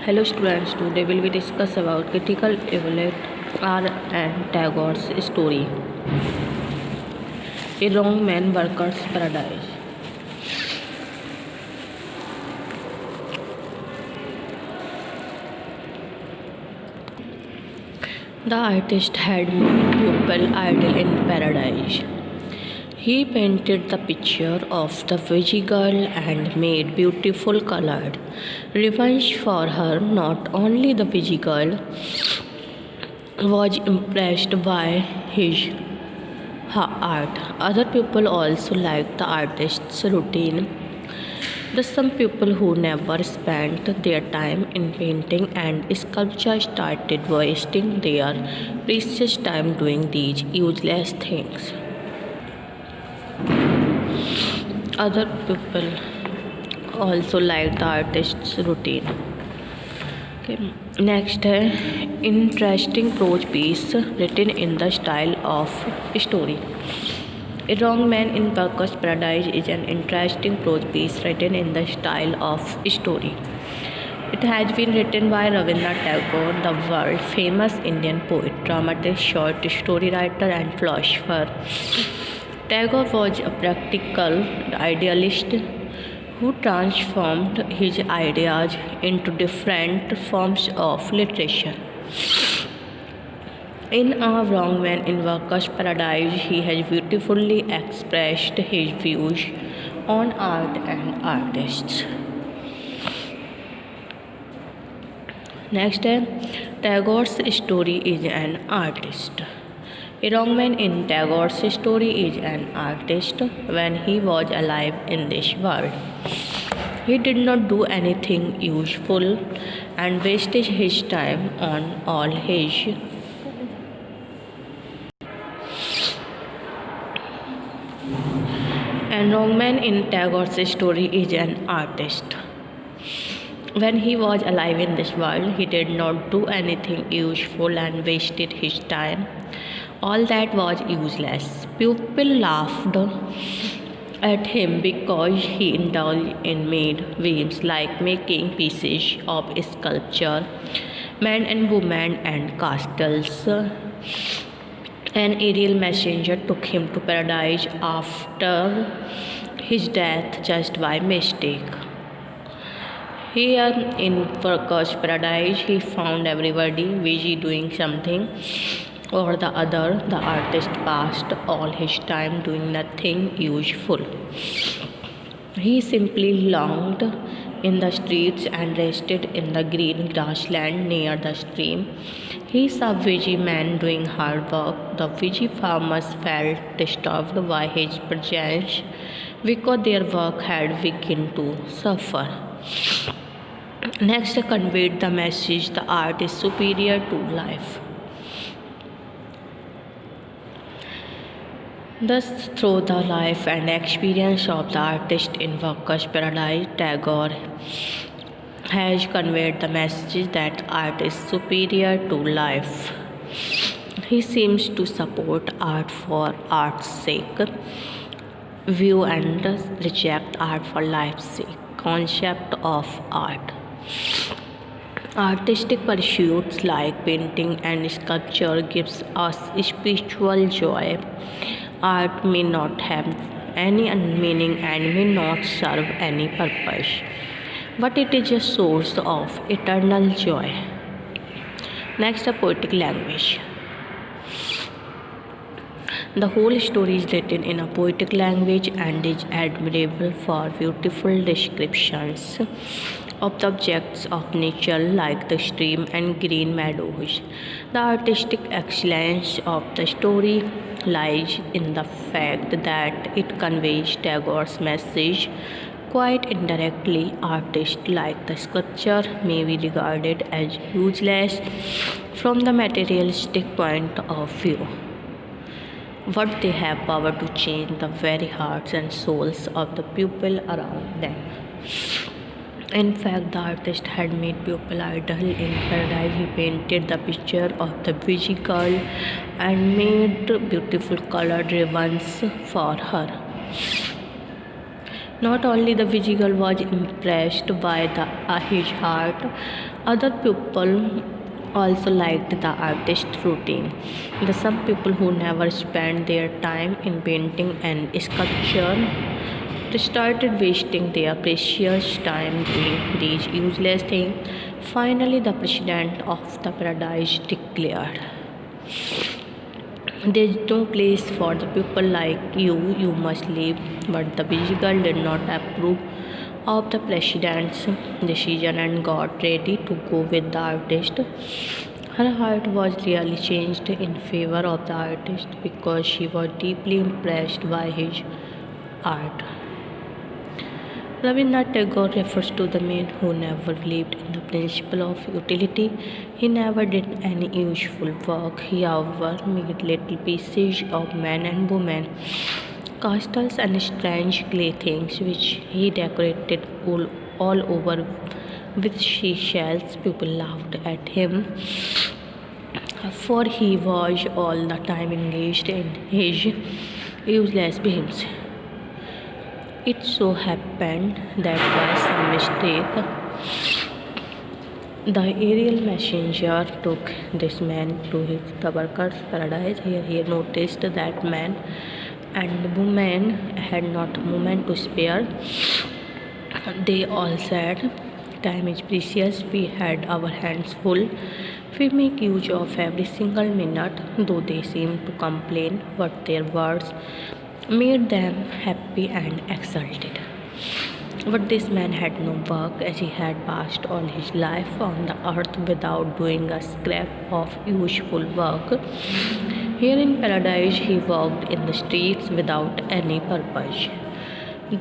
Hello students, today will we discuss about critical evaluate R and Tagore's story, A Wrong Man Worker's Paradise. The artist had made pupil idle in paradise. He painted the picture of the witchy girl and made beautiful colored revenge for her. Not only the witchy girl was impressed by his art, other people also liked the artist's routine. Some people who never spent their time in painting and sculpture started wasting their precious time doing these useless things. Other people also liked the artist's routine. Okay. Next interesting prose piece written in the style of story. A Wrong Man in Worker's Paradise is an interesting prose piece written in the style of story. It has been written by Rabindranath Tagore, the world famous Indian poet, dramatist, short story writer, and philosopher. Tagore was a practical idealist who transformed his ideas into different forms of literature. In A Wrong Man in Worker's Paradise, he has beautifully expressed his views on art and artists. Next, Tagore's story is an artist. A Wrong Man in Tagore's story is an artist when he was alive in this world. He did not do anything useful and wasted his time on all his A Wrong Man in Tagore's story is an artist. When he was alive in this world, he did not do anything useful and wasted his time. All that was useless. People laughed at him because he indulged in made whims like making pieces of sculpture, men and women and castles. An aerial messenger took him to paradise after his death just by mistake. Here in Worker's Paradise, he found everybody busy doing something or the other. The artist passed all his time doing nothing useful. He simply lounged in the streets and rested in the green grassland near the stream. He saw busy men doing hard work. The busy farmers felt disturbed by his presence because their work had begun to suffer. Next conveyed the message the art is superior to life. Thus, through the life and experience of the artist in Worker's Paradise, Tagore has conveyed the message that art is superior to life. He seems to support art for art's sake, view and reject art for life's sake. Concept of art. Artistic pursuits like painting and sculpture gives us spiritual joy. Art may not have any meaning and may not serve any purpose, but it is a source of eternal joy. Next, a poetic language. The whole story is written in a poetic language and is admirable for beautiful descriptions of the objects of nature like the stream and green meadows. The artistic excellence of the story lies in the fact that it conveys Tagore's message quite indirectly. Artists like the sculpture may be regarded as useless from the materialistic point of view, but they have power to change the very hearts and souls of the people around them. In fact, the artist had made people idle in paradise. He painted the picture of the witchy girl and made beautiful colored ribbons for her. Not only the witchy girl was impressed by his art, Other people also liked the artist's routine. The some people who never spent their time in painting and sculpture, they started wasting their precious time doing these useless things. Finally, the president of the paradise declared, "There's no place for the people like you must leave." But the busy girl did not approve of the president's decision and got ready to go with the artist. Her heart was really changed in favor of the artist because she was deeply impressed by his art. Rabindranath Tagore refers to the man who never believed in the principle of utility. He never did any useful work. He, however, made little pieces of men and women, castles and strange clay things which he decorated all over with seashells. People laughed at him, for he was all the time engaged in his useless games. It so happened that by some mistake, the aerial messenger took this man to his the workers' paradise. Here he noticed that man and woman had not a moment to spare. They all said, "Time is precious, we had our hands full. We make use of every single minute," though they seemed to complain, but their words made them happy and exulted. But this man had no work, as he had passed all his life on the earth without doing a scrap of useful work. Here in paradise, he walked in the streets without any purpose.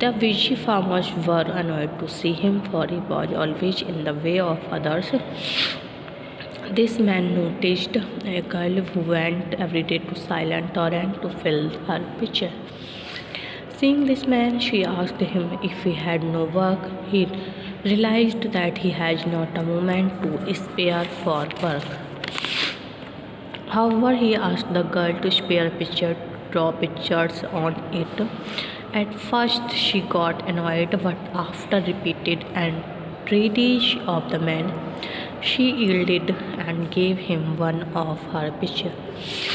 The busy farmers were annoyed to see him, for he was always in the way of others. This man noticed a girl who went every day to Silent Torrent to fill her pitcher. Seeing this man, she asked him if he had no work. He realized that he has not a moment to spare for work. However, he asked the girl to spare a picture to draw pictures on it. At first, she got annoyed, but after repeated entreaties of the man, she yielded and gave him one of her pictures.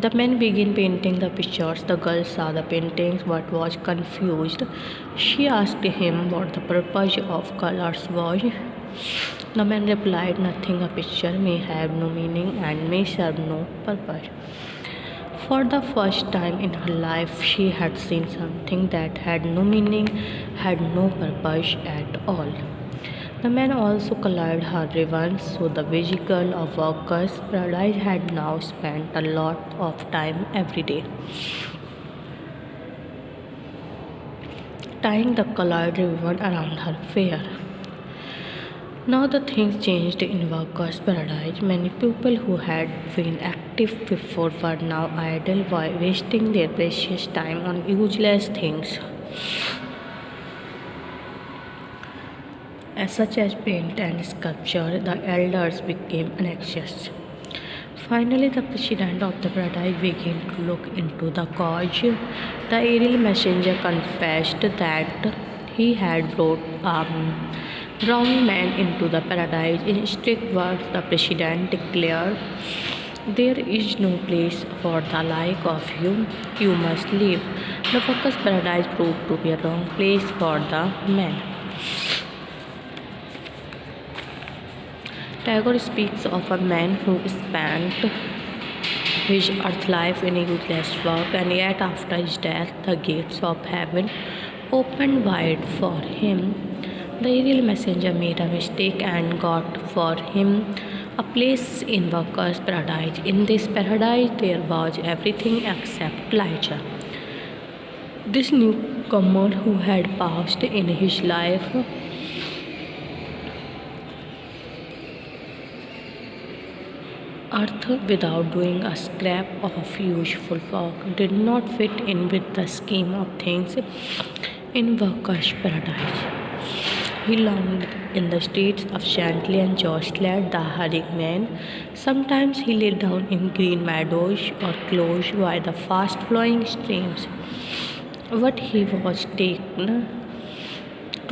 The man began painting the pictures. The girl saw the paintings but was confused. She asked him what the purpose of colors was. The man replied, "Nothing. A picture may have no meaning and may serve no purpose." For the first time in her life, she had seen something that had no meaning, had no purpose at all. The man also colored her ribbons, so the busy girl of Workers' Paradise had now spent a lot of time every day tying the colored ribbon around her hair. Now the things changed in Workers' Paradise. Many people who had been active before were now idle, wasting their precious time on useless things, such as paint and sculpture. The elders became anxious. Finally, the president of the paradise began to look into the cause. The aerial messenger confessed that he had brought a wrong man into the paradise. In strict words, the president declared, "There is no place for the like of you. You must leave." The Workers' Paradise proved to be a wrong place for the man. Tagore speaks of a man who spent his earth life in useless work, and yet after his death, the gates of heaven opened wide for him. The aerial messenger made a mistake and got for him a place in Workers' Paradise. In this paradise, there was everything except pleasure. This newcomer who had passed in his life earth without doing a scrap of useful work did not fit in with the scheme of things in Workers' Paradise. He longed in the streets of Chantilly and jostled the hurrying men. Sometimes he lay down in green meadows or close by the fast flowing streams. But he was taken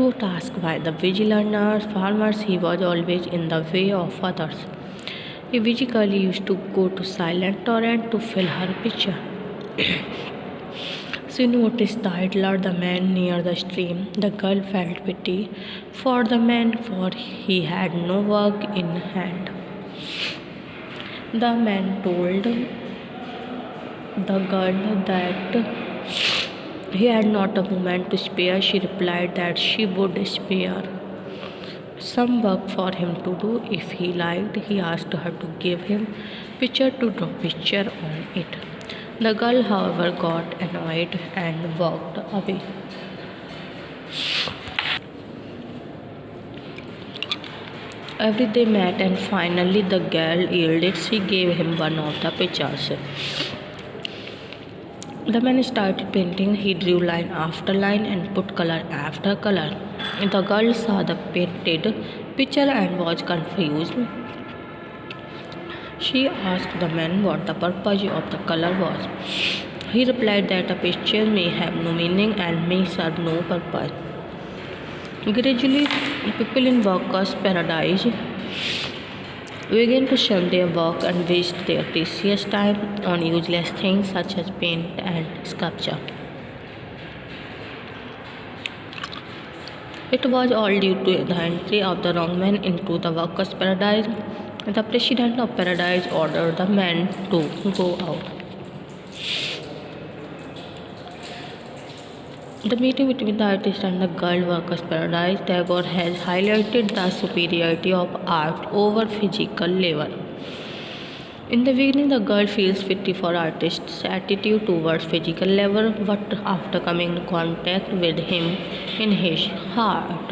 to task by the busy learners, farmers, he was always in the way of others. He physically used to go to silent torrent to fill her pitcher. She noticed the idler, the man near the stream. The girl felt pity for the man, for he had no work in hand. The man told the girl that he had not a moment to spare. She replied that she would spare some work for him to do if he liked. He asked her to give him picture to draw picture on it. The girl, however, got annoyed and walked away. Every day met and finally the girl yielded. She gave him one of the pictures. The man started painting. He drew line after line and put color after color. The girl saw the painted picture and was confused. She asked the man what the purpose of the color was. He replied that a picture may have no meaning and may serve no purpose. Gradually, people in workers' paradise began to shun their work and waste their precious time on useless things such as paint and sculpture. It was all due to the entry of the wrong man into the workers' paradise. The president of paradise ordered the man to go out. The meeting between the artist and the girl workers' paradise, Tagore has highlighted the superiority of art over physical labor. In the beginning, the girl feels pity for artist's attitude towards physical labor, but after coming in contact with him in his heart,